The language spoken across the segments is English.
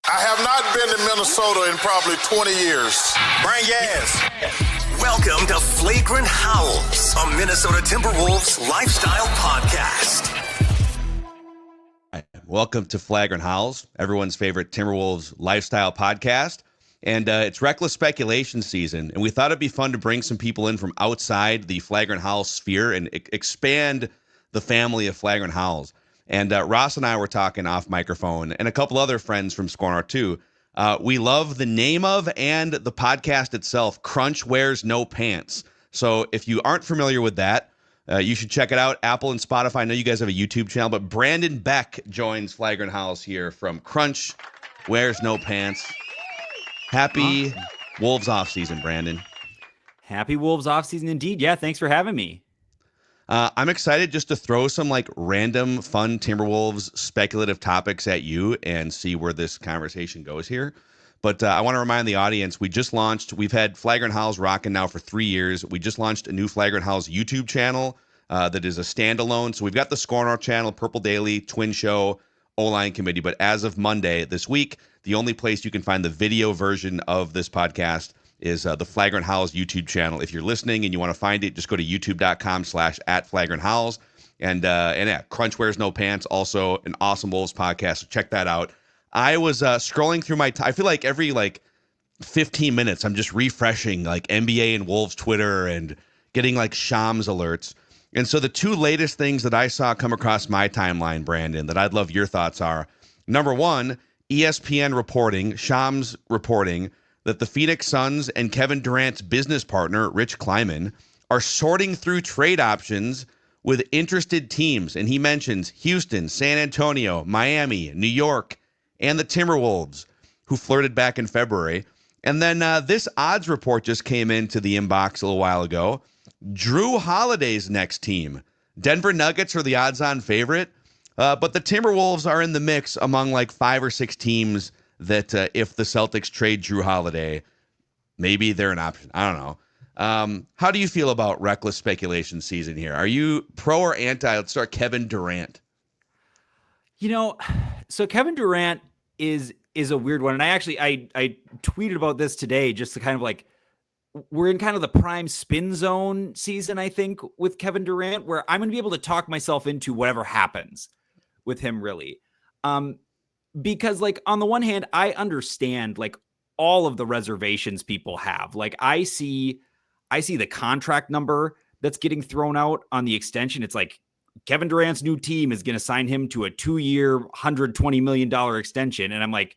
I have not been to Minnesota in probably 20 years. Bring gas. Welcome to Flagrant Howls, a Minnesota Timberwolves lifestyle podcast. Welcome to Flagrant Howls, everyone's favorite Timberwolves lifestyle podcast. And it's reckless speculation season. And we thought it'd be fun to bring some people in from outside the Flagrant Howls sphere and expand the family of Flagrant Howls. And Ross and I were talking off microphone, and a couple other friends from Scorner too. We love the name of and the podcast itself, Crunch Wears No Pants. So if you aren't familiar with that, you should check it out. Apple and Spotify. I know you guys have a YouTube channel, but Brandon Beck joins Flagrant Howls here from Crunch Wears No Pants. Happy Wolves offseason, Brandon. Happy Wolves offseason indeed. Yeah, thanks for having me. I'm excited just to throw some like random fun Timberwolves speculative topics at you and see where this conversation goes here. But I want to remind the audience, we've had Flagrant Howls rocking now for 3 years. We just launched a new Flagrant Howls YouTube channel that is a standalone. So we've got the Scorner channel, Purple Daily, Twin Show, O-Line Committee. But as of Monday this week, the only place you can find the video version of this podcast is the Flagrant Howls YouTube channel. If you're listening and you want to find it, just go to youtube.com/@FlagrantHowls. And yeah, Crunch Wears No Pants, also an awesome Wolves podcast. So check that out. I was scrolling through I feel like every 15 minutes, I'm just refreshing like NBA and Wolves Twitter and getting like Shams alerts. And so the two latest things that I saw come across my timeline, Brandon, that I'd love your thoughts are, number one, ESPN reporting, Shams reporting, that the Phoenix Suns and Kevin Durant's business partner, Rich Kleiman, are sorting through trade options with interested teams. And he mentions Houston, San Antonio, Miami, New York, and the Timberwolves, who flirted back in February. And then this odds report just came into the inbox a little while ago. Jrue Holiday's next team. Denver Nuggets are the odds-on favorite, but the Timberwolves are in the mix among like 5 or 6 teams that if the Celtics trade Jrue Holiday, maybe they're an option. I don't know. How do you feel about reckless speculation season here? Are you pro or anti? Let's start Kevin Durant. So Kevin Durant is a weird one. And I tweeted about this today just to kind of we're in kind of the prime spin zone season, I think, with Kevin Durant, where I'm going to be able to talk myself into whatever happens with him, really. Because on the one hand, I understand all of the reservations people have. I see the contract number that's getting thrown out on the extension. It's like Kevin Durant's new team is going to sign him to a 2-year, $120 million extension. And I'm like,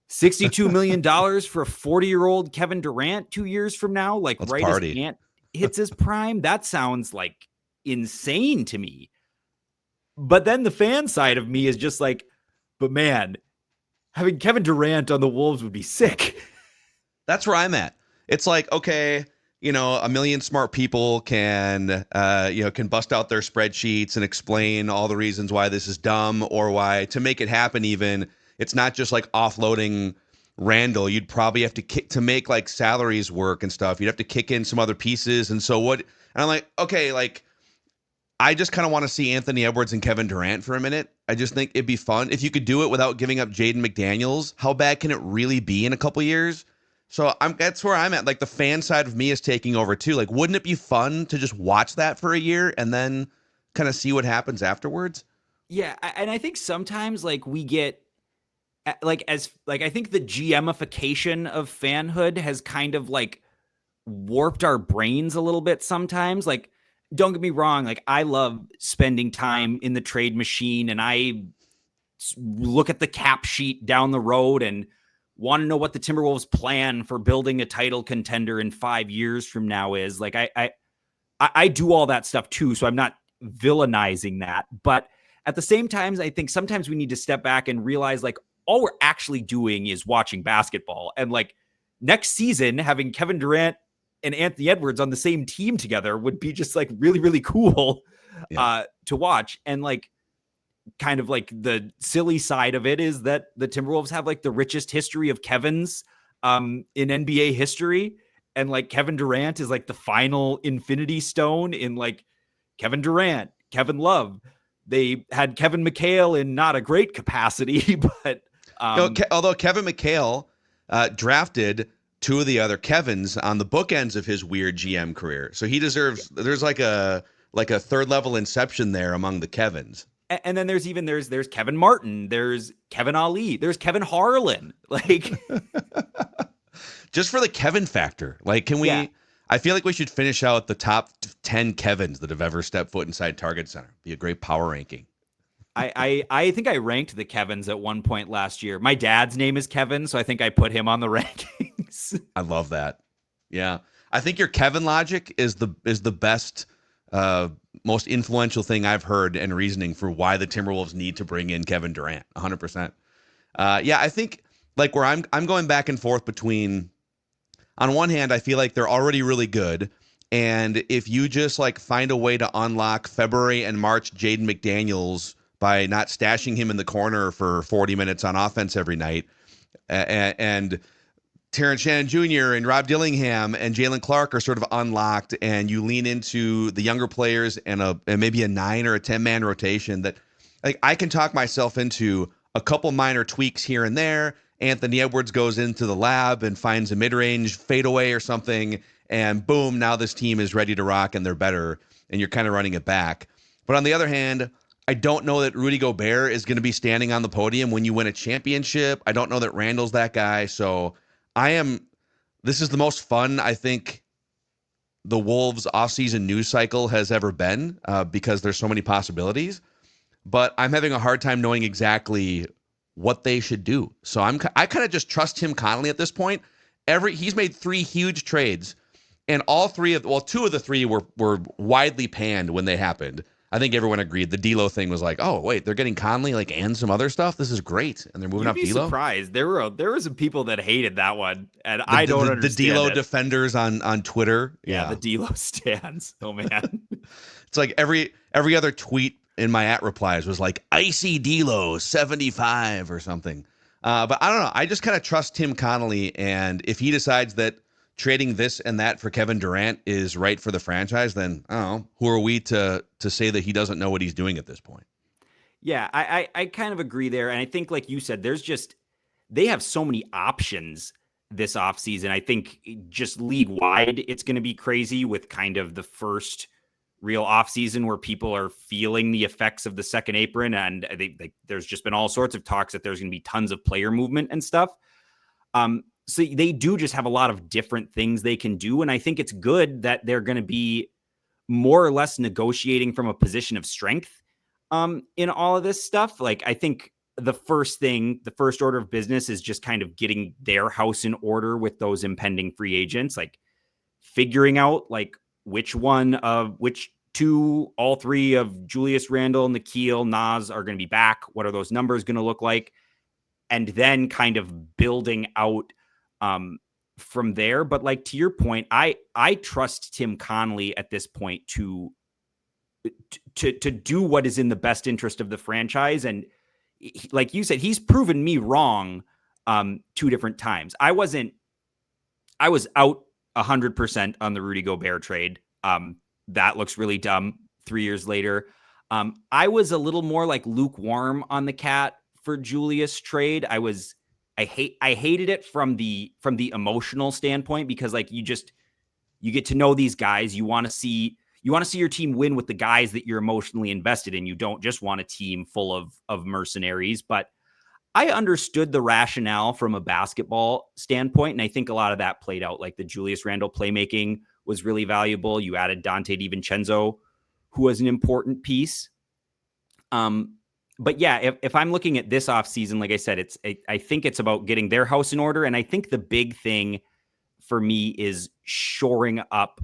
$62 million for a 40-year-old Kevin Durant 2 years from now? Let's right party. As Ant hits his prime? That sounds insane to me. But then the fan side of me is just but man, having Kevin Durant on the Wolves would be sick. That's where I'm at. It's okay, a million smart people can bust out their spreadsheets and explain all the reasons why this is dumb or why to make it happen. Even it's not just offloading Randall. You'd probably have to make salaries work and stuff. You'd have to kick in some other pieces. And so what? And I'm okay, I just kind of want to see Anthony Edwards and Kevin Durant for a minute. I just think it'd be fun if you could do it without giving up Jaden McDaniels. How bad can it really be in a couple years? So that's where I'm at. The fan side of me is taking over too. Wouldn't it be fun to just watch that for a year and then kind of see what happens afterwards? Yeah, and I think sometimes we get I think the GMification of fanhood has kind of warped our brains a little bit sometimes. Don't get me wrong. I love spending time in the trade machine and I look at the cap sheet down the road and want to know what the Timberwolves plan for building a title contender in 5 years from now is. I do all that stuff too. So I'm not villainizing that, but at the same time, I think sometimes we need to step back and realize all we're actually doing is watching basketball. And next season, having Kevin Durant and Anthony Edwards on the same team together would be just really, really cool to watch. And kind of the silly side of it is that the Timberwolves have the richest history of Kevins in NBA history. And Kevin Durant is the final infinity stone in Kevin Durant, Kevin Love. They had Kevin McHale in not a great capacity, but Although Kevin McHale drafted two of the other Kevins on the bookends of his weird GM career, so he deserves. There's like a third level inception there among the Kevins. And then there's Kevin Martin, there's Kevin Ali, there's Kevin Harlan. Like, just for the Kevin factor, like, can we? Yeah. I feel like we should finish out the top 10 Kevins that have ever stepped foot inside Target Center. Be a great power ranking. I think I ranked the Kevins at one point last year. My dad's name is Kevin, so I think I put him on the rankings. I love that. Yeah, I think your Kevin logic is the best, most influential thing I've heard and reasoning for why the Timberwolves need to bring in Kevin Durant. 100%. Yeah, I think like where I'm going back and forth between. On one hand, I feel like they're already really good. And if you just like find a way to unlock February and March Jaden McDaniels by not stashing him in the corner for 40 minutes on offense every night, and Terrence Shannon Jr. and Rob Dillingham and Jalen Clark are sort of unlocked, and you lean into the younger players and maybe a 9 or a 10-man rotation that like I can talk myself into a couple minor tweaks here and there. Anthony Edwards goes into the lab and finds a mid-range fadeaway or something, and boom, now this team is ready to rock and they're better, and you're kind of running it back. But on the other hand, I don't know that Rudy Gobert is going to be standing on the podium when you win a championship. I don't know that Randall's that guy. So this is the most fun I think the Wolves offseason news cycle has ever been because there's so many possibilities. But I'm having a hard time knowing exactly what they should do. So I kind of just trust Tim Connelly at this point. He's made 3 huge trades, and two of the 3 were widely panned when they happened. I think everyone agreed. The D'Lo thing was like, oh wait, they're getting Conley like and some other stuff. This is great, and they're moving up D'Lo. You'd be surprised. There were some people that hated that one, and I don't understand the D'Lo it. Defenders on Twitter. Yeah, the D'Lo stands. Oh man, it's like every other tweet in my @replies was like icy D'Lo 75 or something. But I don't know. I just kind of trust Tim Connelly, and if he decides that trading this and that for Kevin Durant is right for the franchise, then I don't know. Who are we to say that he doesn't know what he's doing at this point? Yeah, I kind of agree there. And I think, like you said, they have so many options this offseason. I think just league wide, it's going to be crazy with kind of the first real offseason where people are feeling the effects of the second apron. And there's just been all sorts of talks that there's going to be tons of player movement and stuff. So they do just have a lot of different things they can do. And I think it's good that they're going to be more or less negotiating from a position of strength in all of this stuff. Like, I think the first order of business is just kind of getting their house in order with those impending free agents, like figuring out like which two, all 3 of Julius Randle, Nikhil, Naz are going to be back. What are those numbers going to look like? And then kind of building out from there. But like, to your point, I trust Tim Connelly at this point to do what is in the best interest of the franchise. And like you said, he's proven me wrong 2 different times. I was out 100% on the Rudy Gobert trade. That looks really dumb 3 years later. I was a little more like lukewarm on the cat for Julius trade. I hated it from the emotional standpoint, because like you get to know these guys. You want to see your team win with the guys that you're emotionally invested in. You don't just want a team full of mercenaries. But I understood the rationale from a basketball standpoint, and I think a lot of that played out. Like the Julius Randle playmaking was really valuable. You added Dante DiVincenzo, who was an important piece. But yeah, if I'm looking at this offseason, like I said, I think it's about getting their house in order. And I think the big thing for me is shoring up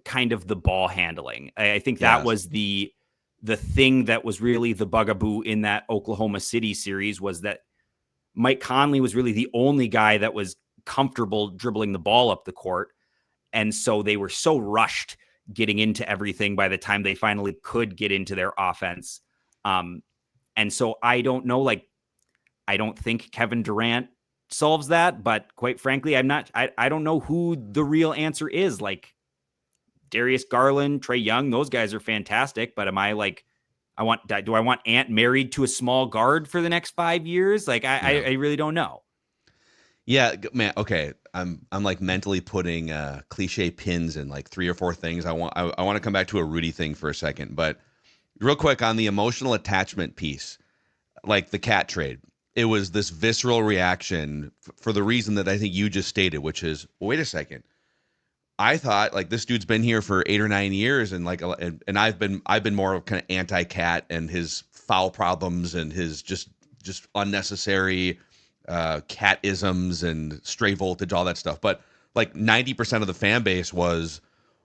kind of the ball handling. I think that was the thing that was really the bugaboo in that Oklahoma City series, was that Mike Conley was really the only guy that was comfortable dribbling the ball up the court. And so they were so rushed getting into everything by the time they finally could get into their offense. And so I don't know, like, I don't think Kevin Durant solves that, but quite frankly, I don't know who the real answer is. Like Darius Garland, Trae Young, those guys are fantastic, but am I Do I want Ant married to a small guard for the next 5 years? Like, I really don't know. Yeah, man. Okay, I'm like mentally putting cliche pins in like 3 or 4 things. I want to come back to a Rudy thing for a second, but real quick on the emotional attachment piece, like the cat trade. It was this visceral reaction for the reason that I think you just stated, which is, wait a second. I thought like this dude's been here for 8 or 9 years, and like, and I've been more of kind of anti-cat and his foul problems and his just unnecessary cat isms and stray voltage, all that stuff. But like 90% of the fan base was,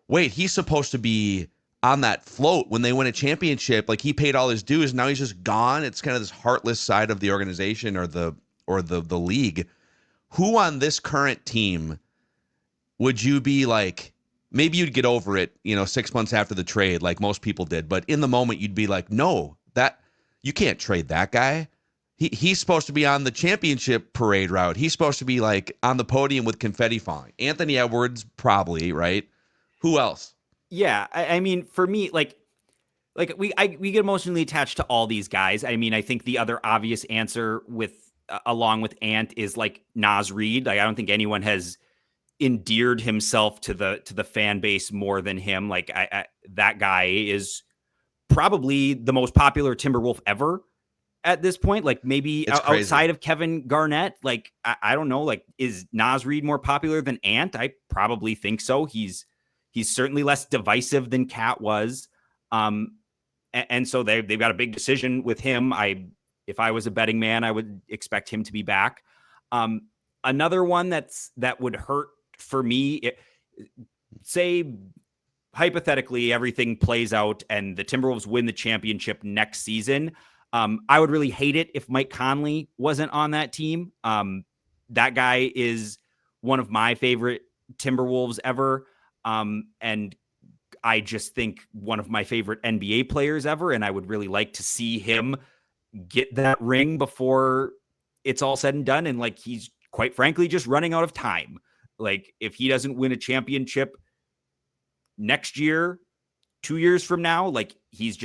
wait, he's supposed to be on that float when they win a championship. Like he paid all his dues, now he's just gone. It's kind of this heartless side of the organization or the league. Who on this current team would you be like, maybe you'd get over it, 6 months after the trade, like most people did, but in the moment you'd be like, no, that you can't trade that guy. He's supposed to be on the championship parade route. He's supposed to be like on the podium with confetti falling. Anthony Edwards, probably, right? Who else? Yeah, I mean, for me, like we get emotionally attached to all these guys. I mean, I think the other obvious answer along with Ant is like Naz Reid. Like, I don't think anyone has endeared himself to the fan base more than him. Like, that guy is probably the most popular Timberwolf ever at this point. Like, maybe outside of Kevin Garnett. Like, I don't know. Like, is Naz Reid more popular than Ant? I probably think so. He's certainly less divisive than Cat was. And so they've got a big decision with him. If I was a betting man, I would expect him to be back. Another one that would hurt for me, say hypothetically everything plays out and the Timberwolves win the championship next season. I would really hate it if Mike Conley wasn't on that team. That guy is one of my favorite Timberwolves ever. And I just think one of my favorite NBA players ever. And I would really like to see him get that ring before it's all said and done. And like, he's quite frankly just running out of time. Like, if he doesn't win a championship next year, 2 years from now, like he's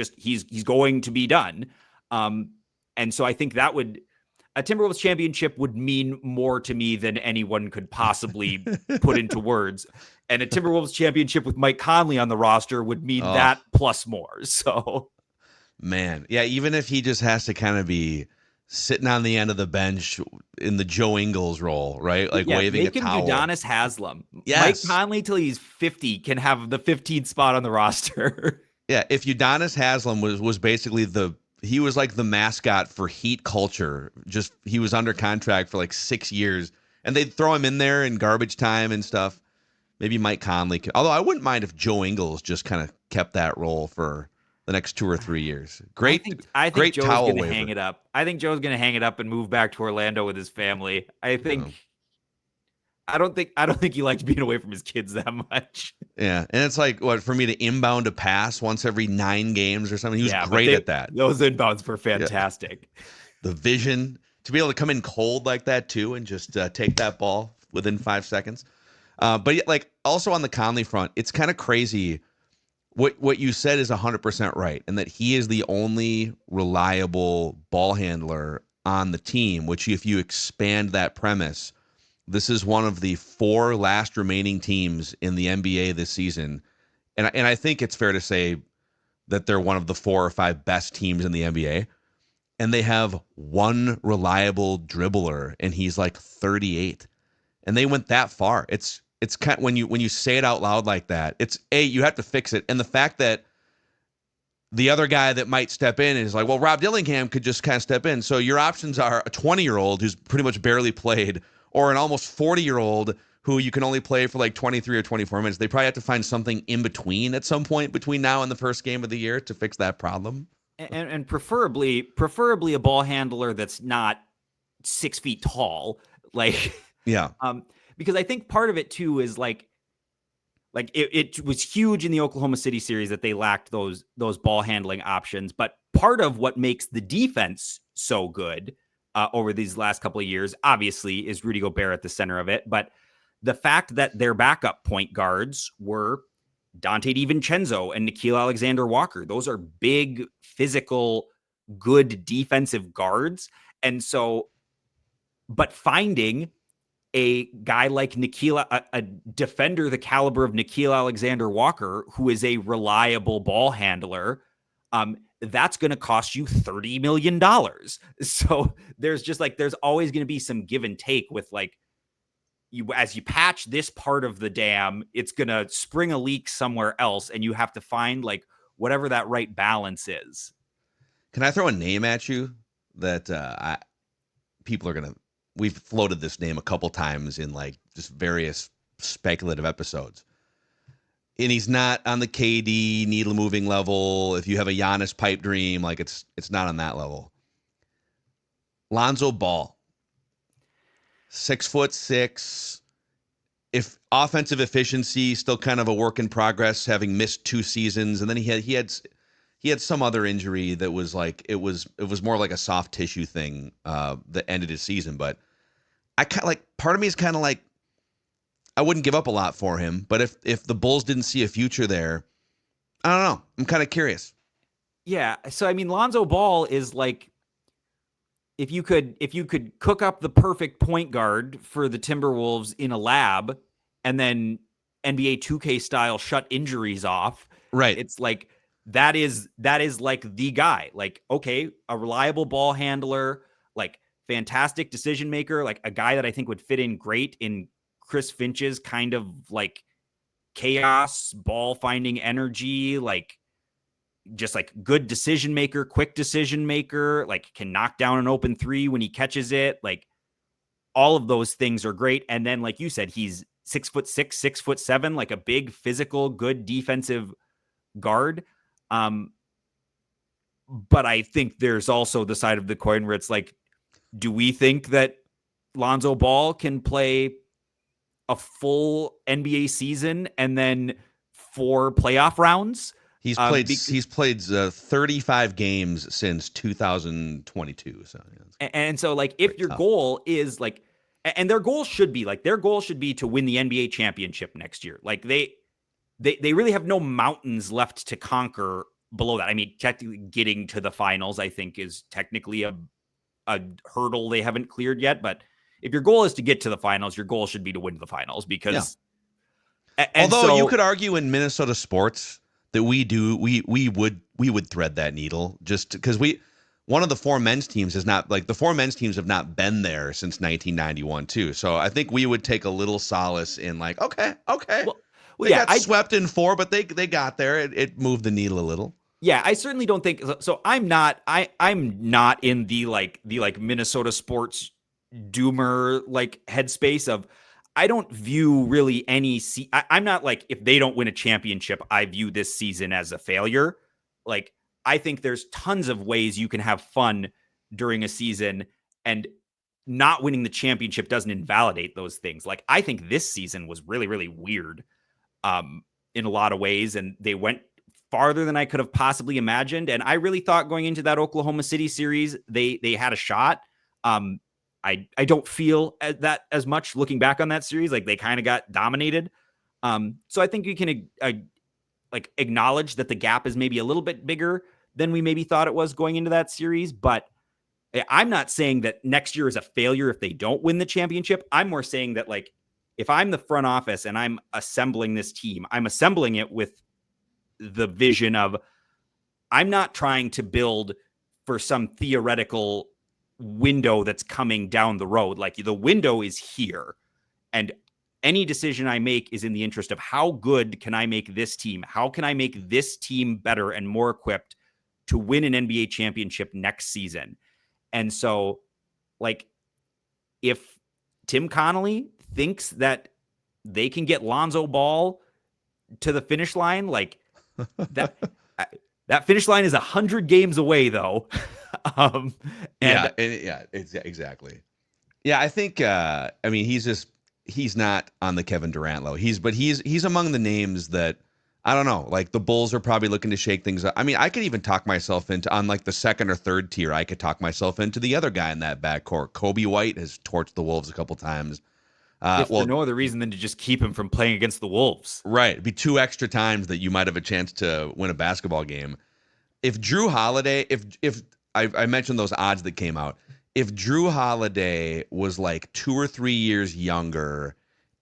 going to be done. And so I think a Timberwolves championship would mean more to me than anyone could possibly put into words. And a Timberwolves championship with Mike Conley on the roster would mean that plus more. So, man, yeah, even if he just has to kind of be sitting on the end of the bench in the Joe Ingles role, right? Like waving a towel. Make him Udonis Haslam. Yes. Mike Conley till he's 50 can have the 15th spot on the roster. Yeah, if Udonis Haslam was basically he was like the mascot for Heat culture. Just he was under contract for like 6 years, and they'd throw him in there in garbage time and stuff. Maybe Mike Conley could, although I wouldn't mind if Joe Ingles just kind of kept that role for the next 2 or 3 years. Great, I think great Joe's towel going to waiver. hang it up. I think Joe's going to hang it up and move back to Orlando with his family. I don't think he likes being away from his kids that much. Yeah, and it's like for me to inbound a pass once every 9 games or something. He was great at that. Those inbounds were fantastic. Yeah. The vision to be able to come in cold like that too, and just take that ball within 5 seconds. But like also on the Conley front, it's kind of crazy. What you said is 100% right, and that he is the only reliable ball handler on the team. Which, if you expand that premise, this is one of the 4 last remaining teams in the NBA this season, and I think it's fair to say that they're one of the 4 or 5 best teams in the NBA, and they have one reliable dribbler, and he's like 38, and they went that far. It's kind of, when you say it out loud like that, it's you have to fix it. And the fact that the other guy that might step in is like, well, Rob Dillingham could just kind of step in. So your options are a 20-year-old who's pretty much barely played, or an almost 40-year-old who you can only play for like 23 or 24 minutes. They probably have to find something in between at some point between now and the first game of the year to fix that problem. And preferably a ball handler that's not 6 feet tall. Like, yeah. Because I think part of it too is like it was huge in the Oklahoma City series that they lacked those ball handling options. But part of what makes the defense so good over these last couple of years, obviously, is Rudy Gobert at the center of it. But the fact that their backup point guards were Dante DiVincenzo and Nickeil Alexander-Walker. Those are big, physical, good defensive guards. And so, but finding a guy like a defender the caliber of Nickeil Alexander-Walker, who is a reliable ball handler, that's going to cost you $30 million. So there's always going to be some give and take with as you patch this part of the dam, it's going to spring a leak somewhere else. And you have to find whatever that right balance is. Can I throw a name at you that people are going to, we've floated this name a couple times in just various speculative episodes. And he's not on the KD needle moving level. If you have a Giannis pipe dream, it's not on that level. Lonzo Ball, 6'6". If offensive efficiency still kind of a work in progress, having missed 2 seasons, and then he had some other injury that was it was more like a soft tissue thing that ended his season. But I kind of part of me is kind of I wouldn't give up a lot for him. But if the Bulls didn't see a future there, I don't know. I'm kind of curious. Yeah. So I mean, Lonzo Ball is if you could cook up the perfect point guard for the Timberwolves in a lab and then NBA 2K style shut injuries off, right? It's that is the guy. Okay, a reliable ball handler, fantastic decision maker, a guy that I think would fit in great in Chris Finch's kind of chaos, ball finding energy, just good decision maker, quick decision maker, can knock down an open 3 when he catches it. All of those things are great. And then, like you said, he's 6'6", 6'7", a big physical, good defensive guard. But I think there's also the side of the coin where it's do we think that Lonzo Ball can play a full NBA season and then 4 playoff rounds? He's played 35 games since 2022. So, and so if your goal is and their goal should be to win the NBA championship next year. They really have no mountains left to conquer below that. I mean, technically getting to the finals, I think, is technically a hurdle they haven't cleared yet. But if your goal is to get to the finals, your goal should be to win the finals because. Yeah. Although you could argue in Minnesota sports that we would thread that needle just because one of the 4 men's teams is not the 4 men's teams have not been there since 1991 too. So I think we would take a little solace in okay. Well, they got swept in 4, but they got there. It moved the needle a little. Yeah, I certainly don't think so. I'm not in the Minnesota sports doomer headspace of I don't view really any I'm not if they don't win a championship, I view this season as a failure. I think there's tons of ways you can have fun during a season, and not winning the championship doesn't invalidate those things. I think this season was really, really weird in a lot of ways, and they went farther than I could have possibly imagined. And I really thought going into that Oklahoma City series, they had a shot. I don't feel that as much looking back on that series. They kind of got dominated. So I think you can acknowledge that the gap is maybe a little bit bigger than we maybe thought it was going into that series. But I'm not saying that next year is a failure if they don't win the championship. I'm more saying that if I'm the front office and I'm assembling this team, I'm assembling it with the vision of I'm not trying to build for some theoretical window that's coming down the road. The window is here, and any decision I make is in the interest of how good can I make this team? How can I make this team better and more equipped to win an NBA championship next season? And so if Tim Connolly thinks that they can get Lonzo Ball to the finish line, that finish line is 100 games away though. Exactly. Yeah, I think he's not on the Kevin Durant low. He's among the names that I don't know. The Bulls are probably looking to shake things up. I mean, I could even talk myself into on the second or third tier. I could talk myself into the other guy in that backcourt. Kobe White has torched the Wolves a couple times. If for no other reason than to just keep him from playing against the Wolves. Right. It'd be 2 extra times that you might have a chance to win a basketball game. If Jrue Holiday, if I mentioned those odds that came out, if Jrue Holiday was like 2 or 3 years younger,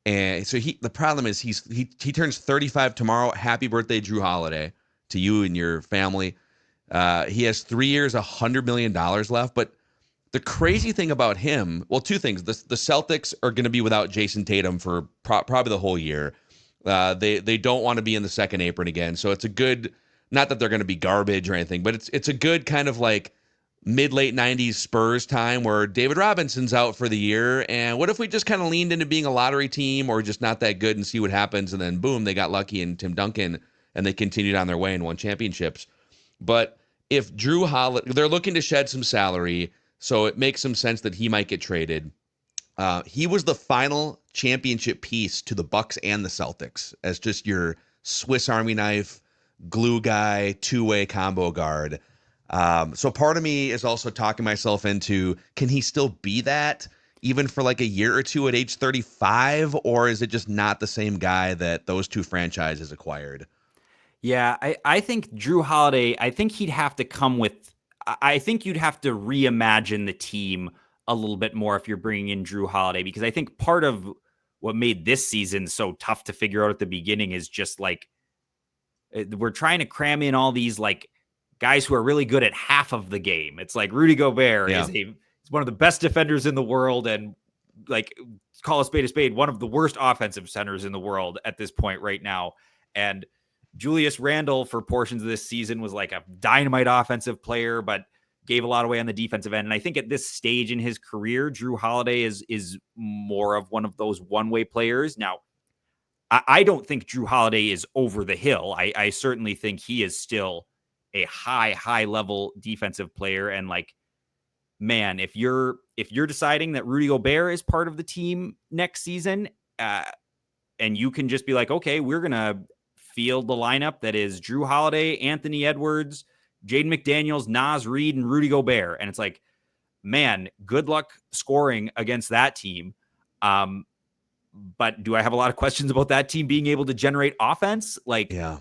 and so the problem is he turns 35 tomorrow. Happy birthday, Jrue Holiday, to you and your family. He has 3 years, $100 million left. But the crazy thing about him, well, 2 things. The Celtics are going to be without Jason Tatum for probably the whole year. They don't want to be in the second apron again. So it's a good, not that they're going to be garbage or anything, but it's a good kind of like mid-late 90s Spurs time where David Robinson's out for the year. And what if we just kind of leaned into being a lottery team or just not that good and see what happens? And then boom, they got lucky in Tim Duncan and they continued on their way and won championships. But if Jrue Holiday, they're looking to shed some salary, so it makes some sense that he might get traded. He was the final championship piece to the Bucks and the Celtics as just your Swiss Army knife, glue guy, 2-way combo guard. So part of me is also talking myself into, can he still be that even for like a year or two at age 35? Or is it just not the same guy that those 2 franchises acquired? Yeah, I think Jrue Holiday, I think he'd have to come with, I think you'd have to reimagine the team a little bit more if you're bringing in Jrue Holiday, because I think part of what made this season so tough to figure out at the beginning is just like, we're trying to cram in all these like guys who are really good at half of the game. It's like Rudy Gobert is one of the best defenders in the world, and like, call a spade, one of the worst offensive centers in the world at this point right now. And Julius Randle for portions of this season was like a dynamite offensive player, but gave a lot away on the defensive end. And I think at this stage in his career, Jrue Holiday is more of one of those one-way players. Now, I don't think Jrue Holiday is over the hill. I certainly think he is still a high level defensive player. And like, man, if you're deciding that Rudy Gobert is part of the team next season, and you can just be like, okay, we're going to field the lineup that is Jrue Holiday, Anthony Edwards, Jaden McDaniels, Naz Reid, and Rudy Gobert. And it's like, man, good luck scoring against that team. But do I have a lot of questions about that team being able to generate offense? Like, yeah.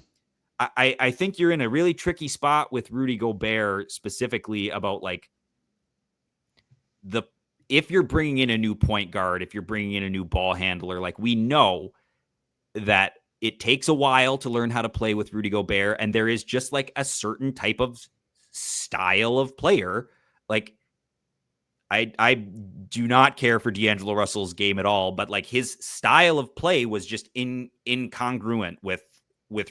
I think you're in a really tricky spot with Rudy Gobert specifically about like if you're bringing in a new point guard, if you're bringing in a new ball handler, like we know that it takes a while to learn how to play with Rudy Gobert. And there is just like a certain type of style of player. Like I do not care for D'Angelo Russell's game at all, but like his style of play was just incongruent with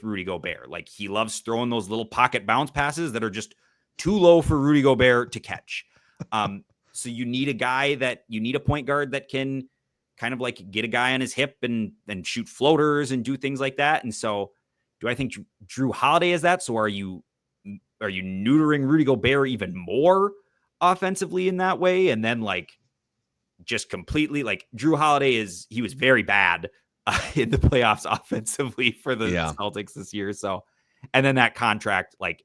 Rudy Gobert. Like he loves throwing those little pocket bounce passes that are just too low for Rudy Gobert to catch. So you need a point guard that can kind of like get a guy on his hip and shoot floaters and do things like that. And so do I think Jrue Holiday is that? So are you neutering Rudy Gobert even more offensively in that way? And then like just completely like Jrue Holiday he was very bad in the playoffs offensively for the Celtics this year. So, and then that contract, like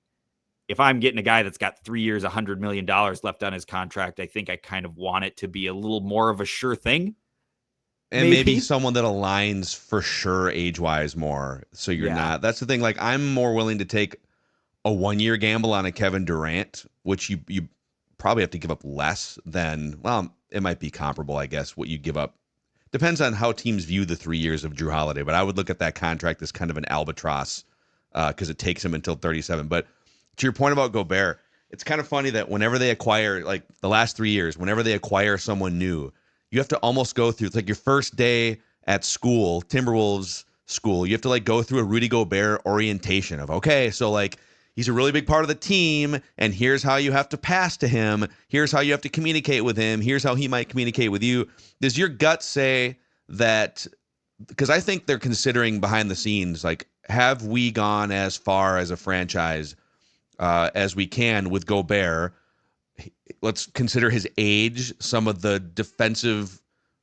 if I'm getting a guy that's got 3 years, $100 million left on his contract, I think I kind of want it to be a little more of a sure thing. And maybe someone that aligns for sure age-wise more. So you're not. That's the thing. Like, I'm more willing to take a 1-year gamble on a Kevin Durant, which you probably have to give up less than, well, it might be comparable, I guess, what you give up. Depends on how teams view the 3 years of Jrue Holiday. But I would look at that contract as kind of an albatross because it takes him until 37. But to your point about Gobert, it's kind of funny that whenever they acquire, like the last 3 years, whenever they acquire someone new, you have to almost go through, it's like your first day at school, Timberwolves school, you have to like go through a Rudy Gobert orientation of, okay, so like he's a really big part of the team, and here's how you have to pass to him, here's how you have to communicate with him, here's how he might communicate with you. Does your gut say that, because I think they're considering behind the scenes, like, have we gone as far as a franchise as we can with Gobert? Let's consider his age, some of the defensive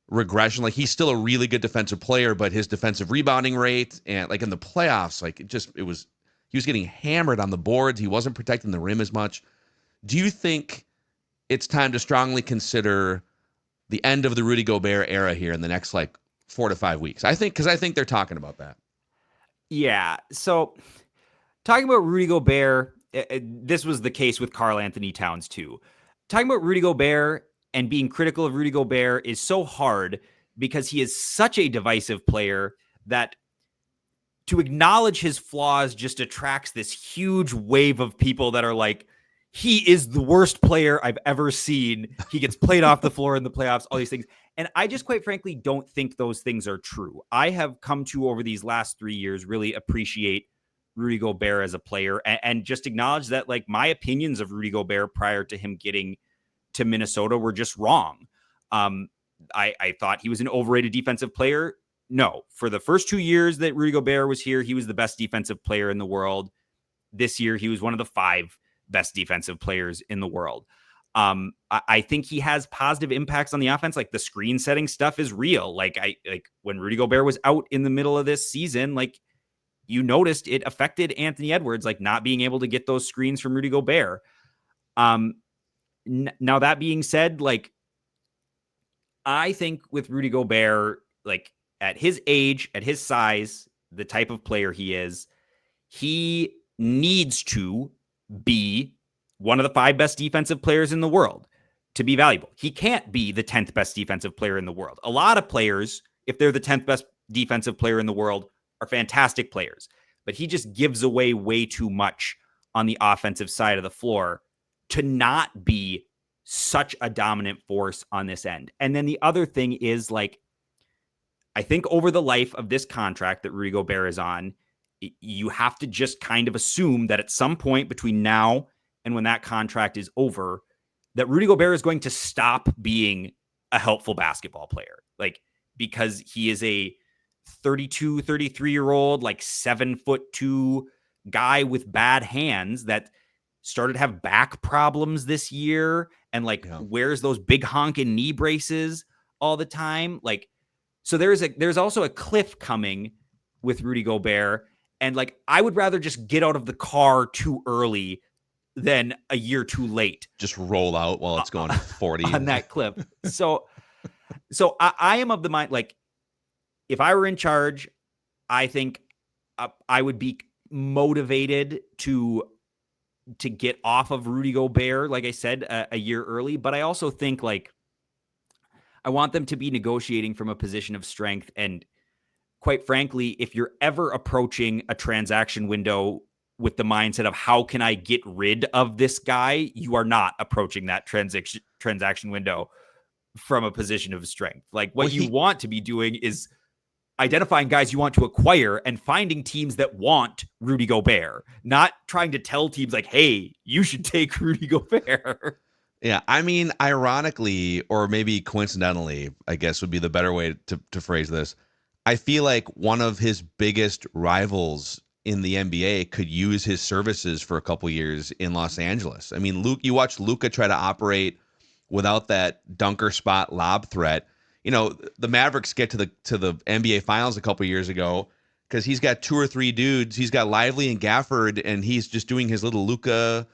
regression. Like, he's still a really good defensive player, but his defensive rebounding rate and like in the playoffs, like he was getting hammered on the boards. He wasn't protecting the rim as much. Do you think it's time to strongly consider the end of the Rudy Gobert era here in the next like 4 to 5 weeks. I think they're talking about that. Yeah. So talking about Rudy Gobert, this was the case with Karl Anthony Towns too. Talking about Rudy Gobert and being critical of Rudy Gobert is so hard because he is such a divisive player that to acknowledge his flaws just attracts this huge wave of people that are like, he is the worst player I've ever seen. He gets played off the floor in the playoffs, all these things. And I just quite frankly don't think those things are true. I have come to, over these last 3 years, really appreciate Rudy Gobert as a player and just acknowledge that, like, my opinions of Rudy Gobert prior to him getting to Minnesota were just wrong. I thought he was an overrated defensive player. No, for the first 2 years that Rudy Gobert was here, he was the best defensive player in the world. This year, he was one of the 5 best defensive players in the world. I think he has positive impacts on the offense. Like, the screen setting stuff is real. Like when Rudy Gobert was out in the middle of this season, like, you noticed it affected Anthony Edwards, like not being able to get those screens from Rudy Gobert. Now that being said, like, I think with Rudy Gobert, like, at his age, at his size, the type of player he is, he needs to be one of the 5 best defensive players in the world to be valuable. He can't be the 10th best defensive player in the world. A lot of players, if they're the 10th best defensive player in the world, are fantastic players, but he just gives away way too much on the offensive side of the floor to not be such a dominant force on this end. And then the other thing is, like, I think over the life of this contract that Rudy Gobert is on, you have to just kind of assume that at some point between now and when that contract is over, that Rudy Gobert is going to stop being a helpful basketball player. Like, because he is a 32, 33-year-old, like 7'2" guy with bad hands that started to have back problems this year and wears those big honking knee braces all the time. Like, so there's also a cliff coming with Rudy Gobert. And, like, I would rather just get out of the car too early than a year too late. Just roll out while it's going 40 on that cliff. So I am of the mind, like, if I were in charge, I think I would be motivated to get off of Rudy Gobert, like I said, a year early. But I also think, like, I want them to be negotiating from a position of strength. And quite frankly, if you're ever approaching a transaction window with the mindset of how can I get rid of this guy, you are not approaching that transaction window from a position of strength. Like, what you want to be doing is identifying guys you want to acquire and finding teams that want Rudy Gobert, not trying to tell teams like, hey, you should take Rudy Gobert. Yeah, I mean, ironically, or maybe coincidentally, I guess would be the better way to phrase this. I feel like one of his biggest rivals in the NBA could use his services for a couple years in Los Angeles. I mean, you watch Luka try to operate without that dunker spot lob threat. You know, the Mavericks get to the NBA Finals a couple years ago because he's got 2 or 3 dudes. He's got Lively and Gafford, and he's just doing his little Luka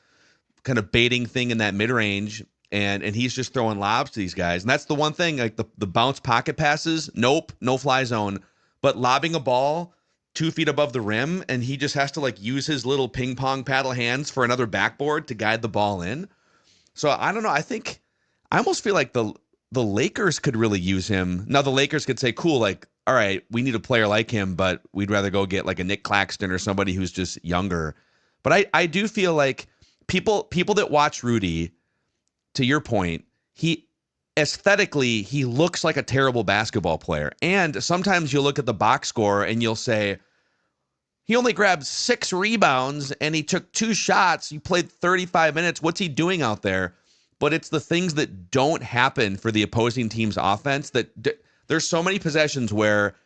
kind of baiting thing in that mid-range, and he's just throwing lobs to these guys. And that's the one thing, like the bounce pocket passes, nope, no fly zone. But lobbing a ball 2 feet above the rim, and he just has to, like, use his little ping pong paddle hands for another backboard to guide the ball in. So I don't know. I almost feel like the Lakers could really use him. Now the Lakers could say, cool, like, all right, we need a player like him, but we'd rather go get like a Nick Claxton or somebody who's just younger. But I do feel like people that watch Rudy, to your point, he aesthetically, he looks like a terrible basketball player. And sometimes you'll look at the box score and you'll say, he only grabbed 6 rebounds and he took 2 shots. He played 35 minutes. What's he doing out there? But it's the things that don't happen for the opposing team's offense that there's so many possessions where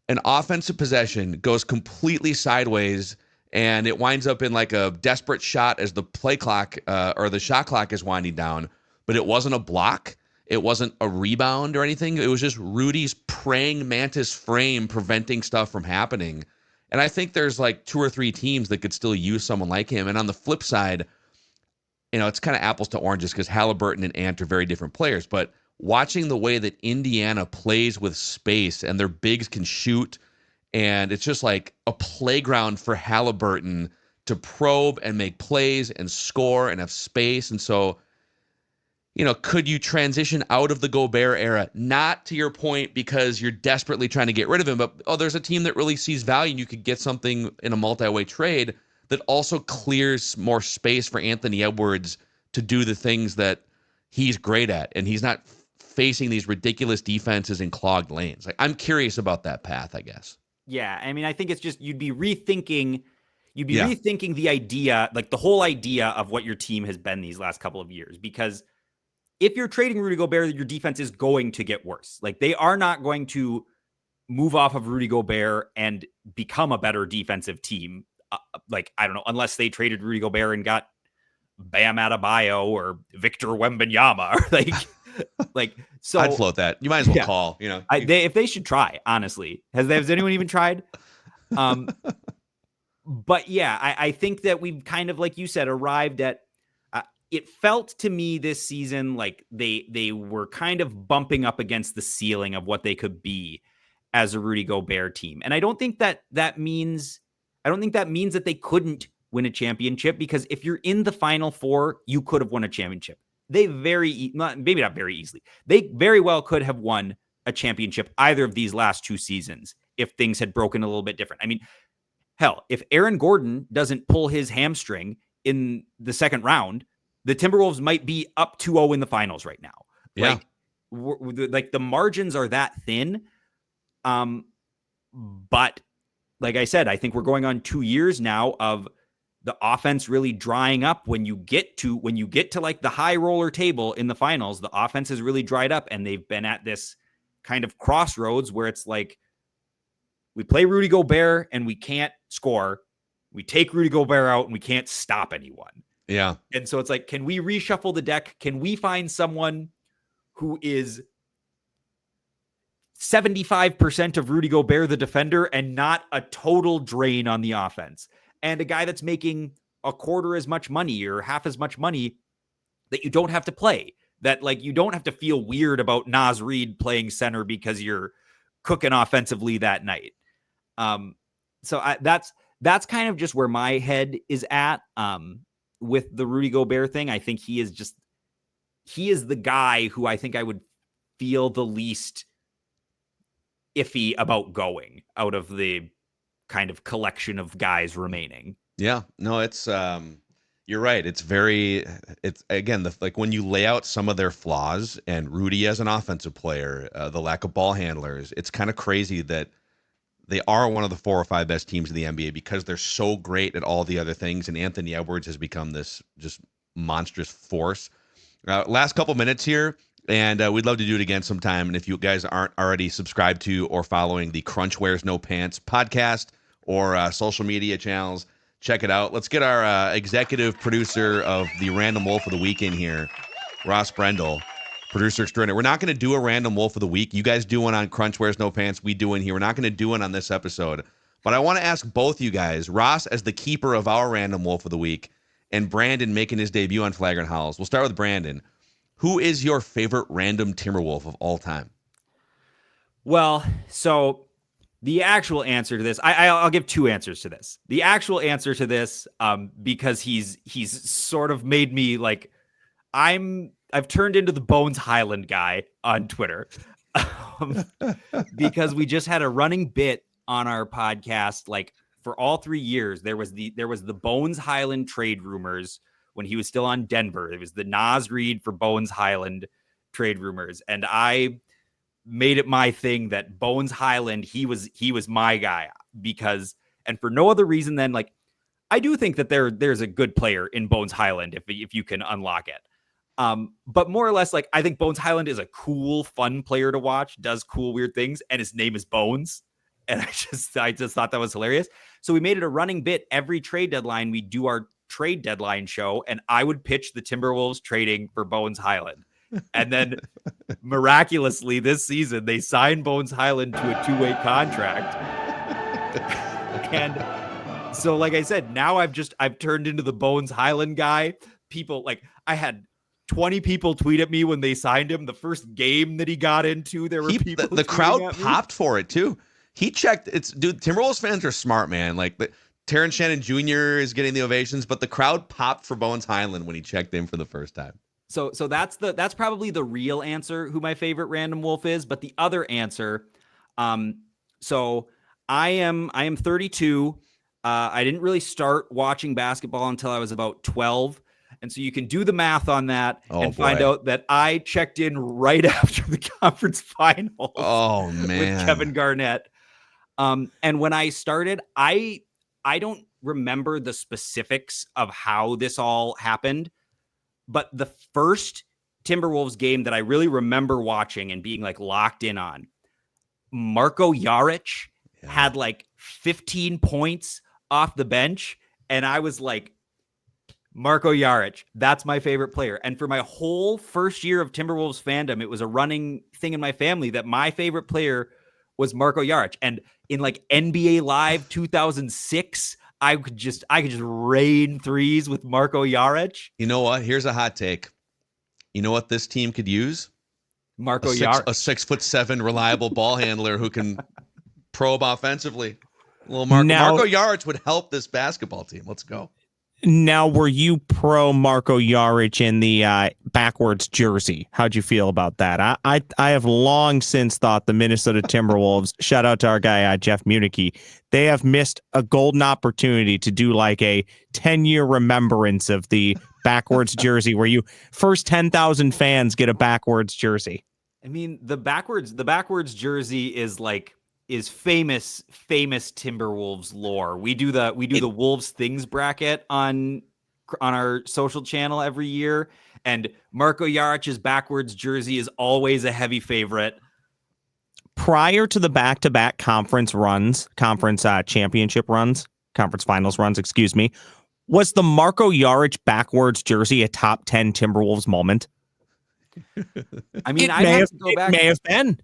an offensive possession goes completely sideways and it winds up in like a desperate shot as the play clock or the shot clock is winding down. But it wasn't a block. It wasn't a rebound or anything. It was just Rudy's praying mantis frame preventing stuff from happening. And I think there's like 2 or 3 teams that could still use someone like him. And on the flip side, you know, it's kind of apples to oranges because Halliburton and Ant are very different players. But watching the way that Indiana plays with space and their bigs can shoot, and it's just like a playground for Halliburton to probe and make plays and score and have space. And so, could you transition out of the Gobert era? Not to your point because you're desperately trying to get rid of him, but there's a team that really sees value and you could get something in a multi-way trade that also clears more space for Anthony Edwards to do the things that he's great at, and he's not facing these ridiculous defenses in clogged lanes. Like, I'm curious about that path, I guess. Yeah, I mean, I think it's just you'd be rethinking the idea, like the whole idea of what your team has been these last couple of years. Because if you're trading Rudy Gobert, your defense is going to get worse. Like, they are not going to move off of Rudy Gobert and become a better defensive team. I don't know, unless they traded Rudy Gobert and got Bam Adebayo or Victor Wembanyama, or so I'd float that. You might as well call. If they should try, honestly. Has anyone even tried? But yeah, I think that we've kind of, like you said, arrived at. It felt to me this season like they were kind of bumping up against the ceiling of what they could be as a Rudy Gobert team, and I don't think that means that they couldn't win a championship, because if you're in the Final Four, you could have won a championship. Maybe not very easily. They very well could have won a championship either of these last two seasons if things had broken a little bit different. I mean, hell, if Aaron Gordon doesn't pull his hamstring in the second round, the Timberwolves might be up 2-0 in the finals right now. Yeah. Like the margins are that thin. But like I said, I think we're going on 2 years now of the offense really drying up. When you get to like the high roller table in the finals, the offense has really dried up, and they've been at this kind of crossroads where it's like, we play Rudy Gobert and we can't score. We take Rudy Gobert out and we can't stop anyone. Yeah. And so it's like, can we reshuffle the deck? Can we find someone who is 75% of Rudy Gobert, the defender, and not a total drain on the offense? And a guy that's making a quarter as much money or half as much money that you don't have to play. That, like, you don't have to feel weird about Naz Reid playing center because you're cooking offensively that night. So that's kind of just where my head is at with the Rudy Gobert thing. I think he is the guy who I think I would feel the least iffy about going out of the kind of collection of guys remaining. Yeah, no, it's you're right. It's again, like when you lay out some of their flaws, and Rudy as an offensive player, the lack of ball handlers, it's kind of crazy that they are one of the 4 or 5 best teams in the NBA because they're so great at all the other things. And Anthony Edwards has become this just monstrous force. Last couple minutes here, and we'd love to do it again sometime. And if you guys aren't already subscribed to or following the Crunch Wears No Pants podcast or social media channels, check it out. Let's get our executive producer of the Random Wolf of the Week in here, Ross Brendel. Producer extraordinaire. We're not going to do a Random Wolf of the Week. You guys do one on Crunch Wears No Pants. We do one here. We're not going to do one on this episode. But I want to ask both you guys, Ross as the keeper of our Random Wolf of the Week, and Brandon making his debut on Flagrant Howls. We'll start with Brandon. Who is your favorite random Timberwolf of all time? Well, so the actual answer to this, I'll give 2 answers to this. The actual answer to this, because he's sort of made me like, I've turned into the Bones Highland guy on Twitter because we just had a running bit on our podcast. Like, for all 3 years, there was the Bones Highland trade rumors when he was still on Denver. It was the Naz Reid for Bones Highland trade rumors. And I made it my thing that Bones Highland, he was my guy because, and for no other reason than, like, I do think that there's a good player in Bones Highland if you can unlock it. But more or less, like, I think Bones Highland is a cool, fun player to watch, does cool, weird things, and his name is Bones. And I just thought that was hilarious. So we made it a running bit. Every trade deadline, we do our trade deadline show, and I would pitch the Timberwolves trading for Bones Highland. And then miraculously this season, they signed Bones Highland to a 2-way contract. And so, like I said, now I've turned into the Bones Highland guy. People, like, I had 20 people tweet at me when they signed him. The first game that he got into, there were people. The crowd popped for it too. He checked. Timberwolves fans are smart, man. Like Terrence Shannon Jr. is getting the ovations, but the crowd popped for Bones Highland when he checked in for the first time. So that's probably the real answer who my favorite random wolf is. But the other answer, so I am 32. I didn't really start watching basketball until I was about 12. And so you can do the math on that find out that I checked in right after the conference finals. Oh man, with Kevin Garnett. And when I started, I don't remember the specifics of how this all happened, but the first Timberwolves game that I really remember watching and being like locked in on, Marko Jaric had like 15 points off the bench. And I was like, Marko Jaric, that's my favorite player. And for my whole first year of Timberwolves fandom, it was a running thing in my family that my favorite player was Marko Jaric. And in like NBA Live 2006, I could just rain threes with Marko Jaric. You know what? Here's a hot take. You know what this team could use? Marko Jaric. A 6'7" reliable ball handler who can probe offensively. Marko Jaric would help this basketball team. Let's go. Now, were you pro Marko Jaric in the backwards jersey? How'd you feel about that? I have long since thought the Minnesota Timberwolves, shout out to our guy, Jeff Municky, they have missed a golden opportunity to do like a 10-year remembrance of the backwards jersey where you first 10,000 fans get a backwards jersey. I mean, the backwards jersey is famous Timberwolves lore. We do the Wolves Things bracket on our social channel every year, and Marko Jaric's backwards jersey is always a heavy favorite. Prior to the back-to-back conference championship runs, conference finals runs, excuse me, was the Marko Jaric backwards jersey a top 10 Timberwolves moment? I mean, it may have been.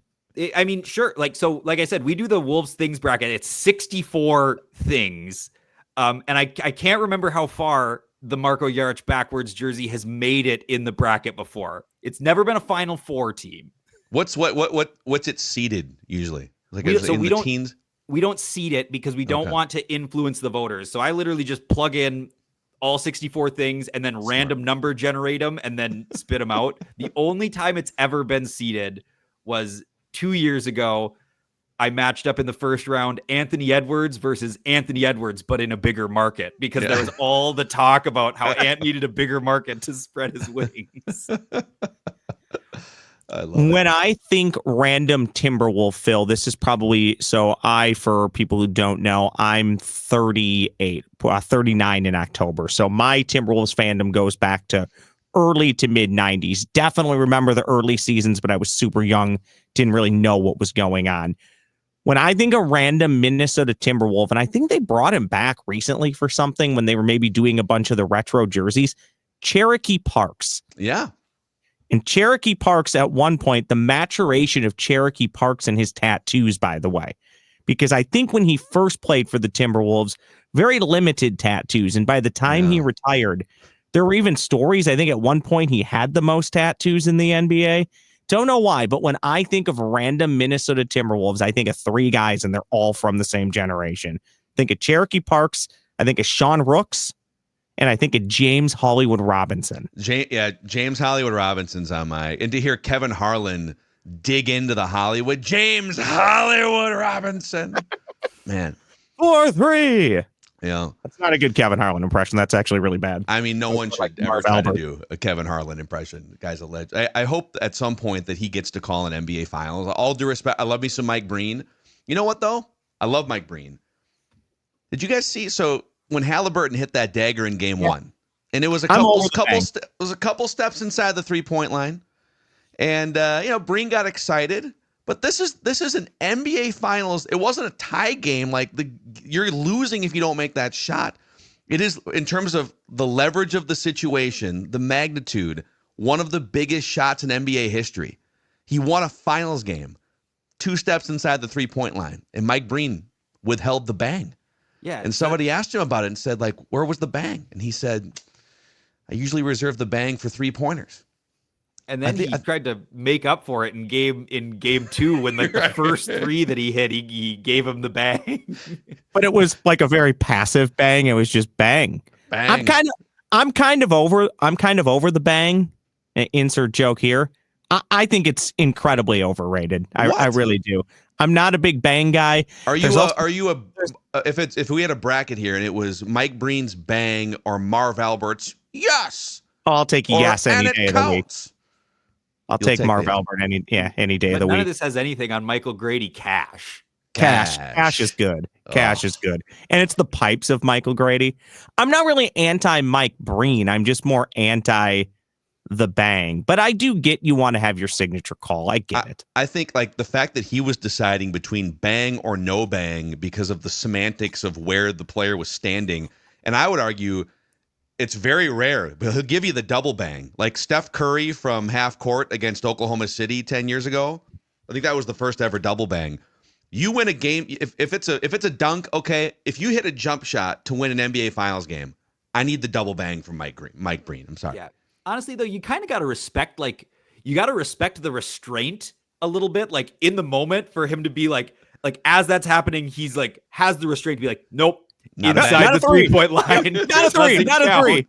I mean, sure. Like I said, we do the Wolves Things bracket. It's 64 things. And I can't remember how far the Marko Jaric backwards jersey has made it in the bracket before. It's never been a Final Four team. What's it seeded usually? Like teens? We don't seed it because we don't want to influence the voters. So I literally just plug in all 64 things and then random number generate them and then spit them out. The only time it's ever been seeded was 2 years ago. I matched up in the first round Anthony Edwards versus Anthony Edwards, but in a bigger market because there was all the talk about how Ant needed a bigger market to spread his wings. I think random Timberwolf, Phil, this is probably, for people who don't know, I'm 39 in October. So my Timberwolves fandom goes back to early to mid 90s. Definitely remember the early seasons, but I was super young. Didn't really know what was going on. When I think a random Minnesota Timberwolf, and I think they brought him back recently for something when they were maybe doing a bunch of the retro jerseys, Cherokee Parks. Yeah. And Cherokee Parks, at one point, the maturation of Cherokee Parks and his tattoos, by the way, because I think when he first played for the Timberwolves, very limited tattoos. And by the time he retired, there were even stories. I think at one point he had the most tattoos in the NBA. Don't know why, but when I think of random Minnesota Timberwolves, I think of three guys, and they're all from the same generation. I think of Cherokee Parks, I think of Sean Rooks, and I think of James Hollywood Robinson. James Hollywood Robinson's on my... And to hear Kevin Harlan dig into the Hollywood, James Hollywood Robinson. Man. 4-3. Yeah. That's not a good Kevin Harlan impression. That's actually really bad. I mean, no one should ever try to do a Kevin Harlan impression. The guy's a legend. I hope at some point that he gets to call an NBA Finals. All due respect, I love me some Mike Breen. You know what, though? I love Mike Breen. Did you guys see... So when Halliburton hit that dagger in game one, and it was a couple steps inside the 3-point line, and Breen got excited. But this is an NBA Finals. It wasn't a tie game. Like you're losing if you don't make that shot. It is, in terms of the leverage of the situation, the magnitude, one of the biggest shots in NBA history. He won a Finals game 2 steps inside the 3-point line, and Mike Breen withheld the bang. Yeah. And somebody asked him about it and said, like, where was the bang? And he said, I usually reserve the bang for 3-pointers. And then he tried to make up for it in game 2 when like the first 3 that he hit, he gave him the bang. But it was like a very passive bang. It was just bang. Bang. I'm kind of over the bang. Insert joke here. I think it's incredibly overrated. I really do. I'm not a big bang guy. If we had a bracket here and it was Mike Breen's bang or Marv Albert's yes. I'll take yes any day of the week. I'll take Marv Albert any day of the week. None of this has anything on Michael Grady Cash. Cash is good. Cash is good. And it's the pipes of Michael Grady. I'm not really anti Mike Breen. I'm just more anti the bang. But I do get you want to have your signature call. I get it. I think like the fact that he was deciding between bang or no bang because of the semantics of where the player was standing. And I would argue it's very rare, but he'll give you the double bang. Like Steph Curry from half court against Oklahoma City 10 years ago. I think that was the first ever double bang. You win a game if it's a dunk, okay. If you hit a jump shot to win an NBA Finals game, I need the double bang from Mike Breen. I'm sorry. Yeah. Honestly, though, you kind of got to respect the restraint a little bit, like in the moment for him to be like as that's happening, he's like has the restraint to be like, nope. Inside the 3-point line. Not a 3. Not a 3.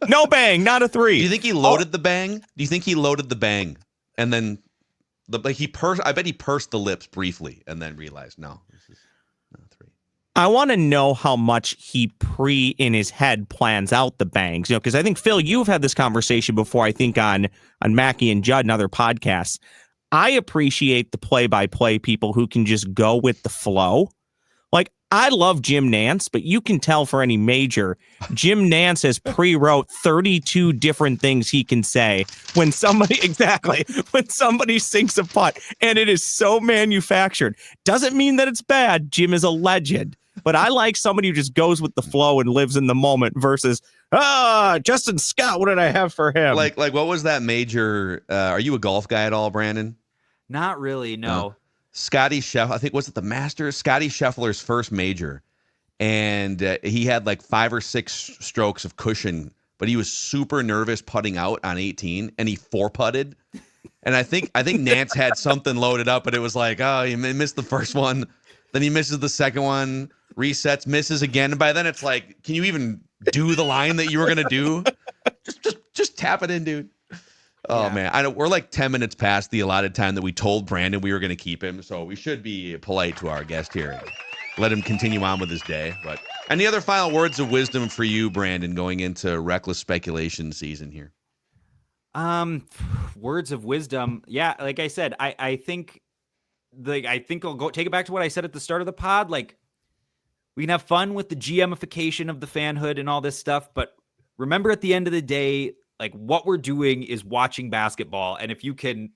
No bang. Not a 3. Do you think he loaded the bang? Do you think he loaded the bang and then I bet he pursed the lips briefly and then realized no, this is not a 3. I want to know how much he in his head plans out the bangs, because I think Phil, you've had this conversation before. I think on Mackey and Judd and other podcasts. I appreciate the play-by-play people who can just go with the flow. Like, I love Jim Nance, but you can tell for any major, Jim Nance has pre-wrote 32 different things he can say when somebody sinks a putt, and it is so manufactured. Doesn't mean that it's bad. Jim is a legend, but I like somebody who just goes with the flow and lives in the moment versus, Justin Scott, what did I have for him? Like what was that major? Are you a golf guy at all, Brandon? Not really, no. Scotty Scheffler, I think, was it the Masters? Scotty Scheffler's first major, and he had like 5 or 6 strokes of cushion, but he was super nervous putting out on 18, and he 4-putted. And I think Nance had something loaded up, but it was like, oh, he missed the first one, then he misses the second one, resets, misses again, and by then it's like, can you even do the line that you were gonna do? Just tap it in, dude. Oh, yeah. Man, I know we're like 10 minutes past the allotted time that we told Brandon we were going to keep him, so we should be polite to our guest here and let him continue on with his day. But any other final words of wisdom for you, Brandon, going into reckless speculation season here? Words of wisdom. Yeah, like I said, I think I'll go take it back to what I said at the start of the pod. Like, we can have fun with the GMification of the fanhood and all this stuff, but remember at the end of the day, like what we're doing is watching basketball. And if you can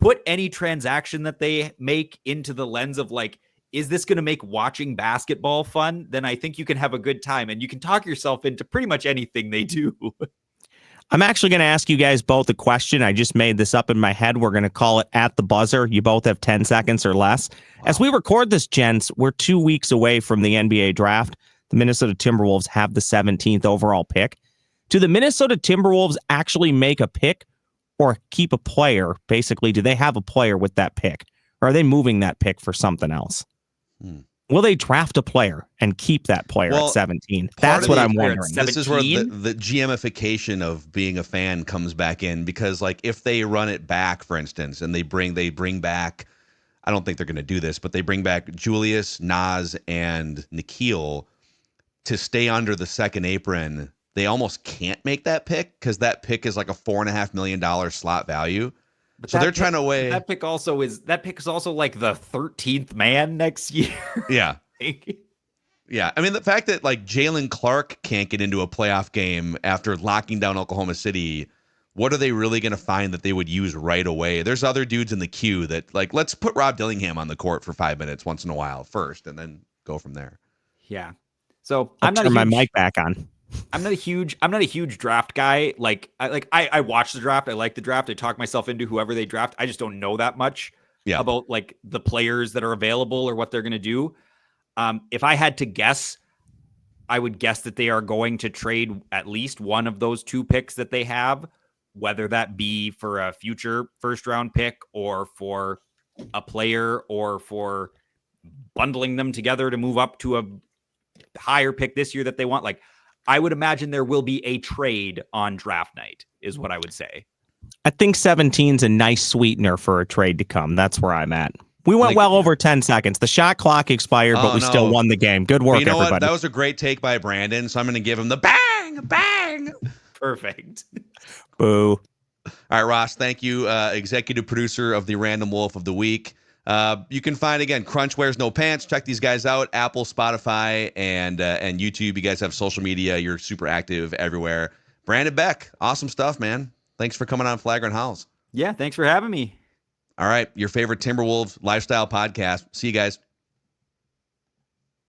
put any transaction that they make into the lens of like, is this going to make watching basketball fun? Then I think you can have a good time and you can talk yourself into pretty much anything they do. I'm actually going to ask you guys both a question. I just made this up in my head. We're going to call it at the buzzer. You both have 10 seconds or less. Wow. As we record this, gents, we're 2 weeks away from the NBA draft. The Minnesota Timberwolves have the 17th overall pick. Do the Minnesota Timberwolves actually make a pick or keep a player? Basically, do they have a player with that pick? Or are they moving that pick for something else? Will they draft a player and keep that player at 17? That's what I'm wondering. This is where the GMification of being a fan comes back in, because like if they run it back, for instance, and they bring back, I don't think they're going to do this, but they bring back Julius, Nas, and Nikhil to stay under the second apron, they almost can't make that pick because that pick is like a $4.5 million slot value. But so they're trying to weigh. That pick is also like the 13th man next year. Yeah. Yeah. I mean, the fact that like Jalen Clark can't get into a playoff game after locking down Oklahoma City, what are they really going to find that they would use right away? There's other dudes in the queue that like, let's put Rob Dillingham on the court for 5 minutes once in a while first, and then go from there. Yeah. So I'll turn my mic back on. I'm not a huge draft guy. I watch the draft. I like the draft. I talk myself into whoever they draft. I just don't know that much about like the players that are available or what they're going to do. If I had to guess, I would guess that they are going to trade at least one of those 2 picks that they have whether that be for a future first round pick or for a player or for bundling them together to move up to a higher pick this year that they want. Like, I would imagine there will be a trade on draft night is what I would say. I think 17's a nice sweetener for a trade to come. That's where I'm at. We went well over 10 seconds. The shot clock expired, but we still won the game. Good work, everybody. What? That was a great take by Brandon, so I'm going to give him the bang, bang. Perfect. Boo. All right, Ross, thank you, executive producer of the Random Wolf of the Week. You can find, again, Crunch Wears No Pants. Check these guys out, Apple, Spotify, and YouTube. You guys have social media. You're super active everywhere. Brandon Beck, awesome stuff, man. Thanks for coming on Flagrant Howls. Yeah, thanks for having me. All right, your favorite Timberwolves lifestyle podcast. See you guys.